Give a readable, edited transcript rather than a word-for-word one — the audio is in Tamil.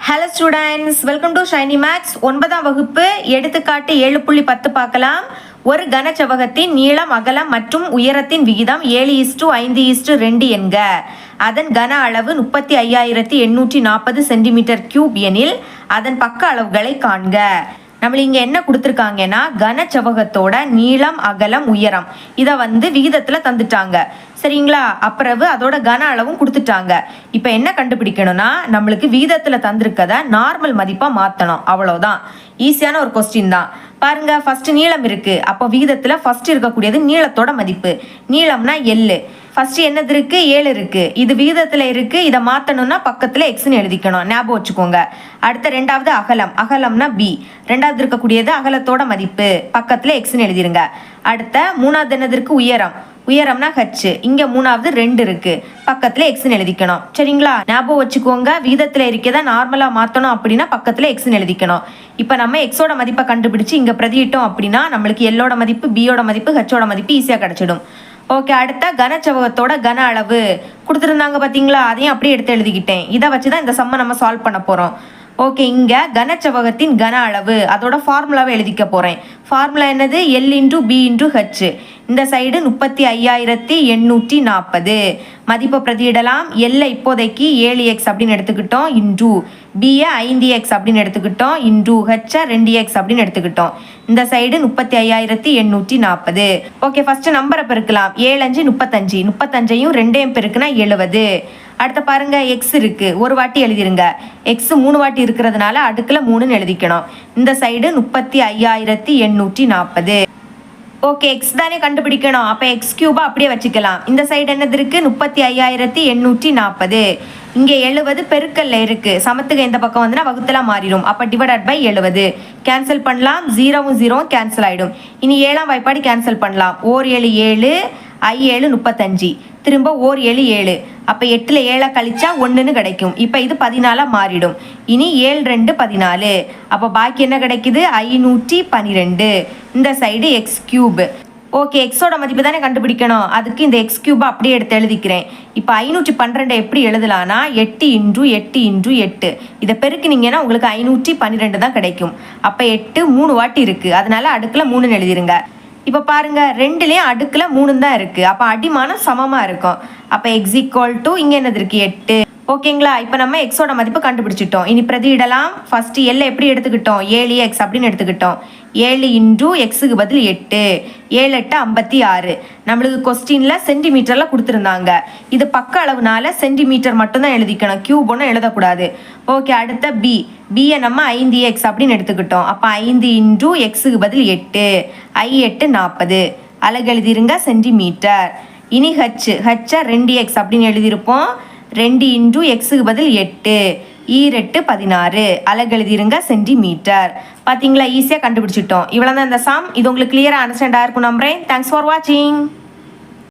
Hello students, welcome to Shiny Max. 9ஆம் வகுப்பு எடுத்துக்காட்டு 7.10 பார்க்கலாம். ஒரு கனச்செவ்வகத்தின் நீளம், அகலம் மற்றும் உயரத்தின் விகிதம் 7:5:2 என்க. அதன் கன அளவு 35,840 சென்டிமீட்டர் கியூப் எனில் அதன் பக்க அளவுகளை காண்க. நம்மள இங்கே என்ன கொடுத்துருக்காங்கன்னா கனச்செவ்வகத்தோட நீளம், அகலம், உயரம் இதை விகிதத்தில் தந்துட்டாங்க. சரிங்களா? அப்புறவு அதோட கன அளவும் கொடுத்துட்டாங்க. இப்போ என்ன கண்டுபிடிக்கணும்னா நம்மளுக்கு விகிதத்தில் தந்திருக்கதை நார்மல் மதிப்பாக மாற்றணும். அவ்வளோதான். ஈஸியான ஒரு கொஸ்டின் தான். பாருங்க, ஃபர்ஸ்ட் நீளம் இருக்கு. அப்போ விகிதத்தில் ஃபர்ஸ்ட் இருக்கக்கூடியது நீளத்தோட மதிப்பு. நீளம்னா எல்லு. ஃபர்ஸ்ட் என்னது இருக்கு? 7 இருக்கு. இது விகிதத்தில் இருக்கு. இதை மாற்றணும்னா பக்கத்தில் எக்ஸ்ன்னு எழுதிக்கணும். ஞாபகம் வச்சுக்கோங்க. அடுத்த ரெண்டாவது அகலம். அகலம்னா பி. ரெண்டாவது இருக்கக்கூடியது அகலத்தோட மதிப்பு. பக்கத்தில் எக்ஸ்ன்னு எழுதிருங்க. அடுத்த மூணாவது என்னது இருக்கு? உயரம். உயரம்னா ஹச். இங்க மூணாவது 2 இருக்கு. பக்கத்துல எக்ஸ்ன்னு எழுதிக்கணும். சரிங்களா? ஞாபகம் வச்சுக்கோங்க. விகிதத்துல இருக்கதை நார்மலா மாத்தணும் அப்படின்னா பக்கத்துல எக்ஸ்ன்னு எழுதிக்கணும். இப்ப நம்ம எக்ஸோட மதிப்பை கண்டுபிடிச்சு இங்க பிரதியிட்டோம் அப்படின்னா நம்மளுக்கு எல்லோட மதிப்பு, பியோட மதிப்பு, ஹச்சோட மதிப்பு ஈஸியா கிடைச்சிடும். ஓகே, அடுத்த கனச்செவ்வகத்தோட கன அளவு கொடுத்துருந்தாங்க பார்த்தீங்களா? அதையும் அப்படியே எடுத்து எழுதிக்கிட்டேன். இதை வச்சுதான் இந்த சம்மை நம்ம சால்வ் பண்ண போறோம். ஓகே, இங்க கனச்செவ்வகத்தின் கன அளவு அதோட ஃபார்முலாவை எழுதிக்க போறேன். ஃபார்முலா என்னது? L × B × H. இந்த சைடு 35,840. மதிப்பை பிரதியிடலாம். L இப்போதைக்கு 7x அப்படின்னு எடுத்துக்கிட்டோம். இன்டூ B 5x அப்படின்னு எடுத்துக்கிட்டோம். இன்டூ H 2x அப்படின்னு எடுத்துக்கிட்டோம். இந்த சைடு 35,840. ஓகே, ஃபர்ஸ்ட் நம்பரை பெருக்கலாம். 7 5 35. 35ஐயும் 2ஐயும் பெருக்குனா 70. அடுத்த பாருங்க, எக்ஸ் இருக்கு. ஒரு வாட்டி எழுதிருங்க. எக்ஸ் 3 வாட்டி இருக்கிறதுனால அடுக்குல 3ன்னு எழுதிக்கணும். இந்த சைடு 35,840. ஓகே, எக்ஸ் தானே கண்டுபிடிக்கணும். அப்போ எக்ஸ் கியூபா அப்படியே வச்சுக்கலாம். இந்த சைடு என்னது இருக்கு? 35,840. இங்கே 70 பெருக்கல்ல இருக்கு. சமத்துக்கு இந்த பக்கம் வந்துன்னா வகுத்தலா மாறிடும். அப்போ டிவைடட் பை 70 கேன்சல் பண்ணலாம். 0வும் 0வும் கேன்சல் ஆயிடும். இனி 7ஆம் வாய்ப்பாடு கேன்சல் பண்ணலாம். 4 7 7, I 7 35, திரும்ப 4 7 7. அப்போ 8ல் 7 கழிச்சா 1ன்னு கிடைக்கும். இப்போ இது 14 மாறிடும். இனி 7 2 14. அப்போ பாக்கி என்ன கிடைக்குது? 512. இந்த சைடு எக்ஸ் கியூப். ஓகே, எக்ஸோட மதிப்பு தானே கண்டுபிடிக்கணும். அதுக்கு இந்த எக்ஸ் கியூப் அப்படியே எடுத்து எழுதிக்கிறேன். இப்போ 512 எப்படி எழுதலாம்னா 8 × 8 × 8. இதை பெருக்குனீங்கன்னா உங்களுக்கு 512 தான் கிடைக்கும். அப்போ 8 3 வாட்டி இருக்கு. அதனால அடுக்குல 3ன்னு எழுதிருங்க. இப்போ பாருங்க, 2லேயும் அடுக்குல 3 தான் இருக்கு. அப்போ அடிமானம் சமமா இருக்கும். அப்போ x = இங்க என்னது இருக்கு? 8. ஓகேங்களா? இப்போ நம்ம எக்ஸோட மதிப்பு கண்டுபிடிச்சிட்டோம். இனி பிரதியிடலாம். ஃபர்ஸ்ட் எல்லை எப்படி எடுத்துக்கிட்டோம்? 7x அப்படின்னு எடுத்துக்கிட்டோம். 7 × xக்கு பதில் 8. 7 8 56. நம்மளுக்கு கொஸ்டின்ல சென்டிமீட்டர்ல கொடுத்துருந்தாங்க. இது பக்க அளவுனால சென்டிமீட்டர் மட்டும்தான் எழுதிக்கணும். கியூப் ஒன்றும் எழுதக்கூடாது. ஓகே, அடுத்த பி. பியை நம்ம 5x அப்படின்னு எடுத்துக்கிட்டோம். அப்போ 5 × xக்கு பதில் 8. I 8 40. அலகு எழுதிருங்க, சென்டிமீட்டர். இனி ஹச். ஹச்சை 2x அப்படின்னு எழுதியிருப்போம். 2 × xக்கு பதில் 8. E 8 16. அலகு எழுதிருங்க, சென்டிமீட்டர். பார்த்தீங்களா? ஈஸியாக கண்டுபிடிச்சிட்டோம். இவ்வளோ தான் இந்த சம். இது உங்களுக்கு கிளியராக அண்டர்ஸ்டாண்ட் ஆயிருக்கும் நம்புறேன். தேங்க்ஸ் ஃபார் வாட்சிங்.